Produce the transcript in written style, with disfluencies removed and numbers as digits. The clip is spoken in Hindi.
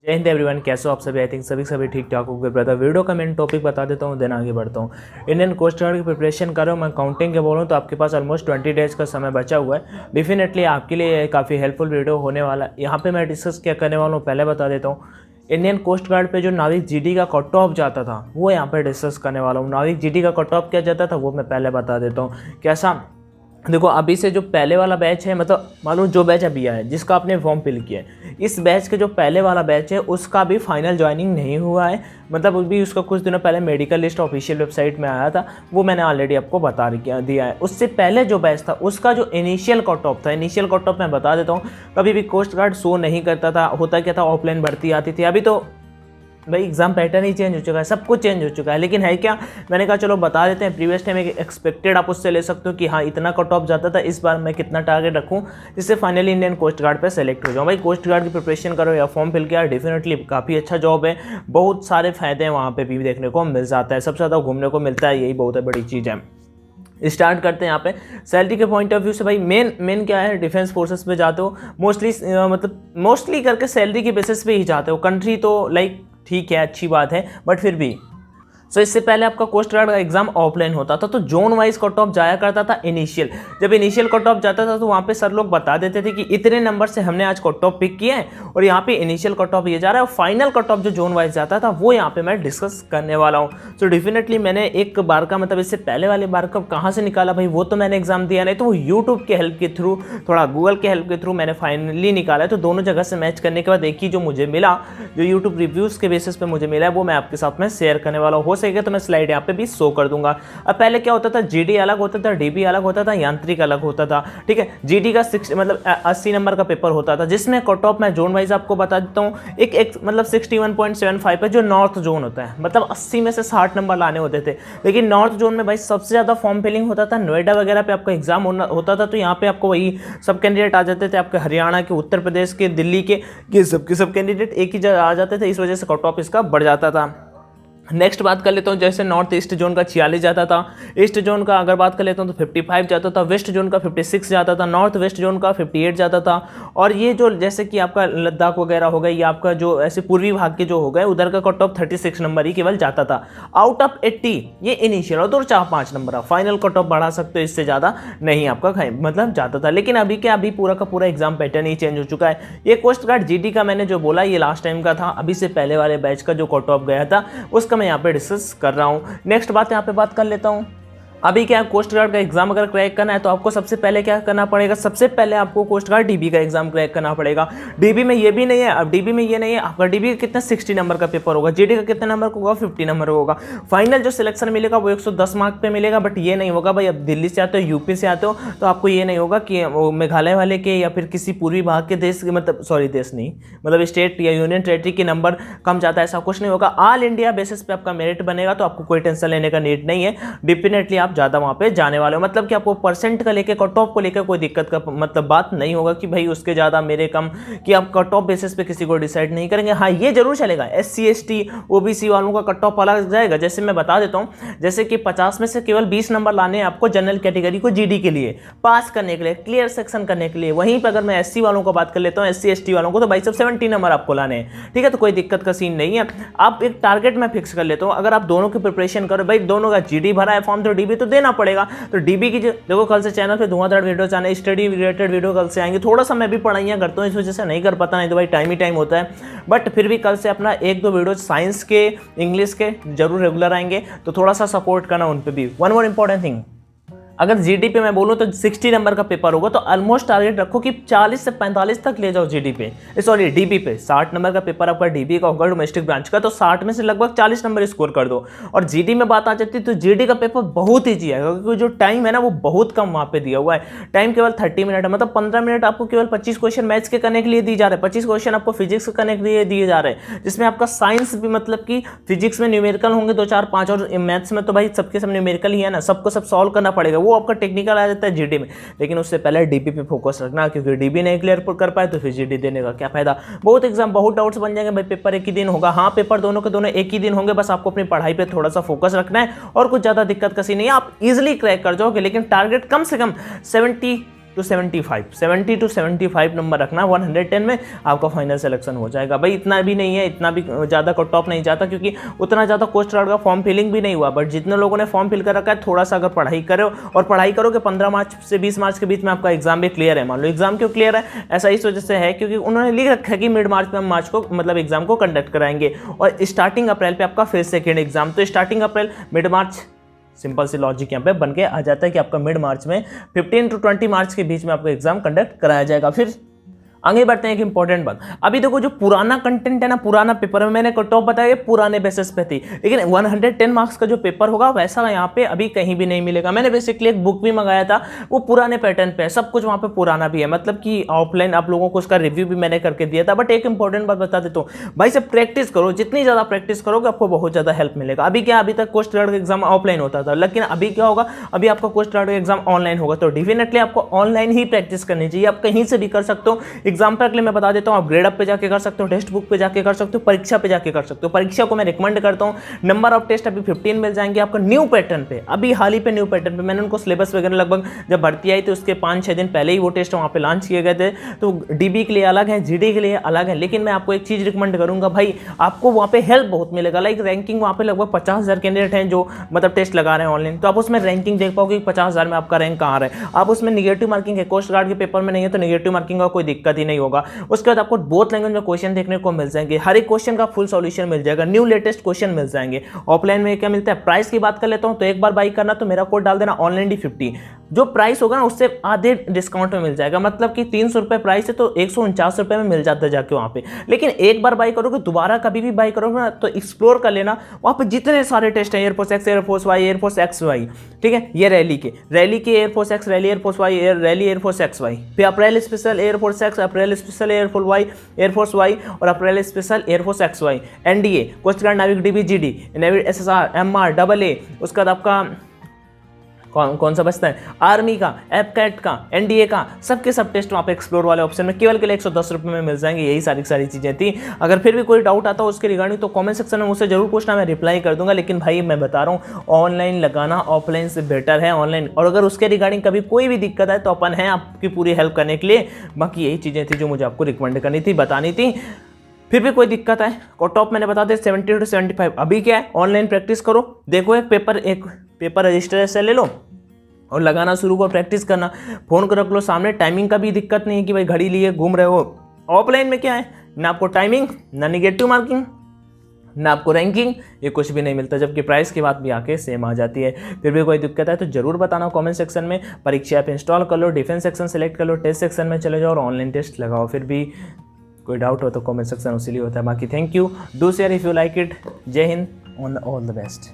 जय हिंद एवरीवन, कैसे हो आप सभी। आई थिंक सभी ठीक ठाक हो गए ब्रदर। वीडियो का मेन टॉपिक बता देता हूँ, देन आगे बढ़ता हूँ। इंडियन कोस्ट गार्ड की प्रिपरेशन कर रहा हूँ मैं। काउंटिंग के बोलूँ तो आपके पास ऑलमोस्ट 20 डेज का समय बचा हुआ है। डेफिनेटली आपके लिए काफ़ी हेल्पफुल वीडियो होने वाला है। यहाँ पे मैं डिस्कस क्या करने वाला हूँ पहले बता देता हूँ। इंडियन कोस्ट गार्ड पे जो नाविक जीडी का कट ऑफ जाता था वो यहाँ पे डिस्कस करने वाला हूँ। नाविक जीडी का कट ऑफ क्या जाता था वो मैं पहले बता देता हूँ। कैसा, देखो अभी से जो पहले वाला बैच है, मतलब मालूम जो बैच अभी आया है जिसका आपने फॉर्म फिल किया है, इस बैच के जो पहले वाला बैच है उसका भी फाइनल ज्वाइनिंग नहीं हुआ है। मतलब अभी उसका कुछ दिनों पहले मेडिकल लिस्ट ऑफिशियल वेबसाइट में आया था, वो मैंने ऑलरेडी आपको बता दिया है। उससे पहले जो बैच था उसका जो इनिशियल कट ऑफ था, इनिशियल कट ऑफ मैं बता देता हूँ। कभी भी कोस्ट गार्ड शो नहीं करता था, होता क्या था ऑफलाइन भर्ती आती थी। अभी तो भाई एग्जाम पैटर्न ही चेंज हो चुका है, सब कुछ चेंज हो चुका है। लेकिन है क्या, मैंने कहा चलो बता देते हैं। प्रीवियस टाइम एक एक्सपेक्टेड आप उससे ले सकते हो कि हाँ इतना कट ऑफ जाता था, इस बार मैं कितना टारगेट रखूँ जिससे फाइनली इंडियन कोस्ट गार्ड पे सेलेक्ट हो जाऊँ। भाई कोस्ट गार्ड की प्रिपरेशन करो या फॉर्म फिल किया, डेफिनेटली काफ़ी अच्छा जॉब है। बहुत सारे फायदे हैं वहाँ पर भी देखने को मिल जाता है, सबसे ज़्यादा घूमने को मिलता है, यही बहुत बड़ी चीज़ है। स्टार्ट करते हैं यहाँ पे सैलरी के पॉइंट ऑफ व्यू से। भाई मेन क्या है, डिफेंस फोर्सेस पे जाते हो मोस्टली करके सैलरी के बेसिस पे ही जाते हो। कंट्री तो लाइक ठीक है, अच्छी बात है, बट फिर भी इससे पहले आपका कोस्ट गार्ड का एग्जाम ऑफलाइन होता था तो जोन वाइज कट ऑफ जाया करता था। इनिशियल जब इनिशियल कट ऑफ जाता था तो वहाँ पे सर लोग बता देते थे कि इतने नंबर से हमने आज कट ऑफ पिक किया है और यहाँ पे इनिशियल कट ऑफ ये जा रहा है। और फाइनल कट ऑफ जो जोन वाइज जाता था वो यहाँ पे मैं डिस्कस करने वाला हूँ। तो डेफिनेटली मैंने एक बार का मतलब इससे पहले वाले बार का कहाँ से निकाला भाई, वो तो मैंने एग्जाम दिया नहीं, तो वो यूट्यूब के हेल्प के थ्रू, थोड़ा गूगल के हेल्प के थ्रू मैंने फाइनली निकाला है। तो दोनों जगह से मैच करने के बाद एक ही जो मुझे मिला, जो यूट्यूब रिव्यूज़ के बेसिस पे मुझे मिला है, वो मैं आपके साथ में शेयर करने वाला हूँ। हो सकेगा तो मैं स्लाइड यहाँ पे भी शो कर दूंगा। अब पहले क्या होता था, जीडी अलग होता था, डीबी अलग होता था, यांत्रिक अलग होता था। ठीक है, जीडी का 80 नंबर का पेपर होता था जिसमें कट ऑफ मैं जोन वाइज आपको बता देता हूँ। एक मतलब 61.75 है जो नॉर्थ जोन होता है, मतलब 80 में से 60 नंबर लाने होते थे। लेकिन नॉर्थ जोन में भाई सबसे ज़्यादा फॉर्म फिलिंग होता था, नोएडा वगैरह पे आपका एग्जाम होता था। तो यहाँ पे आपको वही सब कैंडिडेट आ जाते थे, आपके हरियाणा के, उत्तर प्रदेश के, दिल्ली के सब कैंडिडेट एक ही जगह आ जाते थे। इस वजह से कट ऑफ इसका बढ़ जाता था। नेक्स्ट बात कर लेता हूँ, जैसे नॉर्थ ईस्ट जोन का 46 जाता था, ईस्ट जोन का अगर बात कर लेता हूँ तो 55 जाता था, वेस्ट जोन का 56 जाता था, नॉर्थ वेस्ट जोन का 58 जाता था। और ये जो जैसे कि आपका लद्दाख वगैरह हो गए या आपका जो ऐसे पूर्वी भाग के जो हो गए, उधर का कट ऑफ 36 नंबर ही केवल जाता था आउट ऑफ 80। ये इनिशियल और 4-5 नंबर, फाइनल कट ऑफ बढ़ा सकते हो, इससे ज़्यादा नहीं आपका मतलब जाता था। लेकिन अभी क्या, अभी पूरा का पूरा एग्जाम पैटर्न ही चेंज हो चुका है। ये कोस्ट गार्ड जीडी का मैंने जो बोला ये लास्ट टाइम का था, अभी से पहले वाले बैच का जो कट ऑफ गया था उसका मैं यहाँ पे डिस्कस कर रहा हूँ। नेक्स्ट बात यहाँ पे बात कर लेता हूँ। अभी क्या, कोस्ट गार्ड का एग्जाम अगर क्रैक करना है तो आपको सबसे पहले क्या करना पड़ेगा, सबसे पहले आपको कोस्ट गार्ड डीबी का एग्जाम क्रैक करना पड़ेगा। डीबी में ये भी नहीं है, अब डीबी में ये नहीं है आपका डीबी का कितना 60 नंबर का पेपर होगा, जीडी का कितने नंबर का होगा, 50 नंबर होगा। फाइनल जो सिलेक्शन मिलेगा वो 110 मार्क पे मिलेगा। बट ये नहीं होगा भाई, अब दिल्ली से आते हो, यूपी से आते हो, तो आपको ये नहीं होगा कि मेघालय वाले के या फिर किसी पूर्वी भाग के देश के, मतलब सॉरी देश नहीं, मतलब स्टेट या यूनियन टेरिटरी के नंबर कम जाता है, ऐसा कुछ नहीं होगा। ऑल इंडिया बेसिस पे आपका मेरिट बनेगा, तो आपको कोई टेंशन लेने का नीड नहीं है। डेफिनेटली आप ज़्यादा वहाँ पे जाने वाले हो, मतलब कि आपको परसेंट का लेके कट ऑफ को लेकर कोई दिक्कत का मतलब बात नहीं होगा कि भाई उसके ज़्यादा मेरे कम, कि आप कट ऑफ बेसिस पे किसी को डिसाइड नहीं करेंगे। हाँ ये जरूर चलेगा, SC ST OBC वालों का कट ऑफ अलग जाएगा। जैसे मैं बता देता हूँ, जैसे कि 50 में से केवल 20 नंबर लाने हैं आपको जनरल कैटेगरी को जीडी के लिए पास करने के लिए, क्लियर सेक्शन करने के लिए। वहीं पर अगर मैं SC वालों को बात कर लेता हूँ, SC ST वालों को, तो भाई सब 70 नंबर आपको लाने हैं। ठीक है, तो कोई दिक्कत का सीन नहीं है। आप एक टारगेट में फिक्स कर लेता हूँ, अगर आप दोनों की प्रिपरेशन करो, भाई दोनों का जीडी भरा है फॉर्म तो डीबी तो देना पड़ेगा। तो डीबी की देखो कल से चैनल पे धुआंधार वीडियोस आने, स्टडी रिलेटेड वीडियो कल से आएंगे। थोड़ा सा मैं भी पढ़ाइयाँ करता हूँ, इस वजह से नहीं कर पाता, नहीं तो भाई टाइम ही टाइम होता है। बट फिर भी कल से अपना 1-2 वीडियो साइंस के, इंग्लिश के जरूर रेगुलर आएंगे, तो थोड़ा सा सपोर्ट करना उन पर भी। वन मोर इंपॉर्टेंट थिंग, अगर जीडी पे मैं बोलूँ तो 60 नंबर का पेपर होगा, तो ऑलमोस्ट टारगेट रखो कि 40 से 45 तक ले जाओ जीडी पे, सॉरी डीबी पे। 60 नंबर का पेपर आपका डीबी का होगा, डोमेस्टिक ब्रांच का, तो 60 में से लगभग 40 नंबर स्कोर कर दो। और जीडी में बात आ जाती है तो जीडी का पेपर बहुत ईजी है, क्योंकि जो टाइम है ना वो बहुत कम वहाँ पे दिया हुआ है। टाइम केवल 30 मिनट है, मतलब 15 मिनट आपको केवल 25 क्वेश्चन मैथ्स के करने के लिए दिए जा रहे हैं, 25 क्वेश्चन आपको फिजिक्स के करने के लिए दिए जा रहे हैं, जिसमें आपका साइंस भी, मतलब कि फिजिक्स में न्यूमेरिकल होंगे 2 4 5, और मैथ्स में तो भाई सबके सब न्यूमेरिकल ही है ना, सबको सब सॉल्व करना पड़ेगा, वो आपका टेक्निकल जाता है जीडी में। लेकिन उससे पहले डीबी पे फोकस रखना, क्योंकि डीबी नहीं क्लियर कर पाए तो फिर जीडी देने का क्या फायदा। बहुत एग्जाम, बहुत डाउट्स बन जाएंगे भाई, पेपर एक ही दिन होगा। हाँ पेपर दोनों के दोनों एक ही दिन होंगे, बस आपको अपनी पढ़ाई पे थोड़ा सा फोकस रखना है और कुछ ज्यादा दिक्कत का सीन नहीं है, आप इजिली क्रैक कर जाओगे। लेकिन टारगेट कम से कम 70 टू 75, 70 टू 75 नंबर रखना 110 में, आपका फाइनल सिलेक्शन हो जाएगा। भाई इतना भी नहीं है, इतना भी ज़्यादा कट ऑफ नहीं जाता, क्योंकि उतना ज़्यादा कोस्ट गार्ड का फॉर्म फिलिंग भी नहीं हुआ। बट जितने लोगों ने फॉर्म फिल कर रखा है, थोड़ा सा अगर पढ़ाई करो और पढ़ाई करो कि 15 मार्च से 20 मार्च के बीच में आपका एग्जाम भी क्लियर है। मान लो एग्जाम क्यों क्लियर है, ऐसा इस वजह से है क्योंकि उन्होंने लिख रखा है कि मिड मार्च में हम मार्च को मतलब एग्जाम को कंडक्ट कराएंगे और स्टार्टिंग अप्रैल पे आपका फिर सेकेंड एग्जाम। तो स्टार्टिंग अप्रैल मिड मार्च, सिंपल सी लॉजिक यहाँ पे बन के आ जाता है कि आपका मिड मार्च में 15 टू 20 मार्च के बीच में आपका एग्जाम कंडक्ट कराया जाएगा। फिर आगे बढ़ते हैं एक इंपॉर्टेंट बात। अभी देखो जो पुराना कंटेंट है ना, पुराना पेपर में मैंने कट ऑफ बताया पुराने बेसिस पे थी, लेकिन 110 मार्क्स का जो पेपर होगा वैसा यहाँ पे अभी कहीं भी नहीं मिलेगा। मैंने बेसिकली एक बुक भी मंगाया था, वो पुराने पैटर्न पे है, सब कुछ वहाँ पे पुराना भी है, मतलब कि ऑफलाइन आप लोगों को उसका रिव्यू भी मैंने करके दिया था। बट एक इंपॉर्टेंट बात बता देता हूँ भाई, सब प्रैक्टिस करो, जितनी ज़्यादा प्रैक्टिस करोगे आपको बहुत ज़्यादा हेल्प मिलेगा। अभी क्या, अभी तक कोस्ट गार्ड का एग्जाम ऑफलाइन होता था, लेकिन अभी क्या होगा, अभी आपका कोस्ट गार्ड का एग्जाम ऑनलाइन होगा। तो डेफिनेटली आपको ऑनलाइन ही प्रैक्टिस करनी चाहिए, आप कहीं से भी कर सकते हो। एग्जाम्पल के लिए मैं बता देता हूं, आप ग्रेड अप पे जाके कर सकते हो, टेक्स्ट बुक पे जाके कर सकते हो, परीक्षा पे जाके कर सकते हो। परीक्षा को मैं रिकमेंड करता हूं। नंबर ऑफ टेस्ट अभी 15 मिल जाएंगे आपको न्यू पैटर्न पे, अभी हाल ही पे न्यू पैटर्न पे। मैंने उनको सिलेबस वगैरह लगभग जब भर्ती आई तो उसके 5-6 दिन पहले ही वो टेस्ट वहाँ पे लॉन्च किए गए थे। तो डीबी के लिए अलग है, जीडी के लिए अलग है, लेकिन मैं आपको एक चीज़ रिकमेंड करूंगा भाई, आपको वहाँ पे हेल्प बहुत मिलेगा। लाइक रैंकिंग वहाँ पे लगभग 50,000 कैंडिडेट हैं जो मतलब टेस्ट लगा रहे हैं ऑनलाइन, तो आप उसमें रैंकिंग देख पाओगे 50,000 में आपका रैंक कहाँ है। आप उसमें निगेटिव मार्किंग है, कोस्ट गार्ड के पेपर में नहीं है तो निगेटिव मार्किंग का कोई दिक्कत ही नहीं होगा। उसके बाद आपको बोथ लैंग्वेज में क्वेश्चन देखने को मिल जाएंगे, हर एक क्वेश्चन का फुल सॉल्यूशन मिल जाएगा, न्यू लेटेस्ट क्वेश्चन मिल जाएंगे। ऑफलाइन में क्या मिलता है, प्राइस की बात कर लेता हूं तो एक बार बाई करना तो मेरा कोड डाल देना ऑनलाइन D50, जो प्राइस होगा ना उससे आधे डिस्काउंट में मिल जाएगा। मतलब कि 300 रुपये प्राइस है तो 149 रुपये में मिल जाता है जाके वहाँ पे। लेकिन एक बार बाई करोगे, दोबारा कभी भी बाई करोगे ना तो एक्सप्लोर कर लेना, वहाँ पे जितने सारे टेस्ट हैं, air force X, air force Y, air force X Y, ठीक है, ये रैली के air force X, rally air force Y, rally air force X Y, फिर April special air force X, April special air force Y और April special air force X Y, NDA, coast guard नाविक DB GD, navy SSR MR AA, उसके बाद आपका कौन सा बचता है, आर्मी का, एपकैट का, NDA का, सबके सब टेस्ट वहाँ पे एक्सप्लोर वाले ऑप्शन में केवल 110 रुपये में मिल जाएंगे। यही सारी चीज़ें थी। अगर फिर भी कोई डाउट आता हो उसके रिगार्डिंग तो कमेंट सेक्शन में मुझसे जरूर पूछना, मैं रिप्लाई कर दूंगा। लेकिन भाई मैं बता रहा हूँ ऑनलाइन लगाना ऑफलाइन से बेटर है ऑनलाइन, और अगर उसके रिगार्डिंग कभी कोई भी दिक्कत है तो अपन है आपकी पूरी हेल्प करने के लिए। बाकी यही चीज़ें थी जो मुझे आपको रिकमेंड करनी थी, बतानी थी। फिर भी कोई दिक्कत है, कट ऑफ मैंने बता दिया 70 टू 75। अभी क्या है, ऑनलाइन प्रैक्टिस करो, देखो एक पेपर रजिस्टर से ले लो और लगाना शुरू करो, प्रैक्टिस करना, फोन को रख लो सामने, टाइमिंग का भी दिक्कत नहीं है कि भाई घड़ी लिए घूम रहे हो। ऑफलाइन में क्या है, ना आपको टाइमिंग, ना निगेटिव मार्किंग, ना आपको रैंकिंग, ये कुछ भी नहीं मिलता, जबकि प्राइस की बात भी आके सेम आ जाती है। फिर भी कोई दिक्कत है तो जरूर बताना कमेंट सेक्शन में। परीक्षा ऐप इंस्टॉल कर लो, डिफेंस सेक्शन सेलेक्ट कर लो, टेस्ट सेक्शन में चले जाओ और ऑनलाइन टेस्ट लगाओ। फिर भी कोई डाउट हो तो कमेंट सेक्शन उसी लिए होता है। बाकी thank you, do share if you like it. जय हिंद, ऑल द बेस्ट।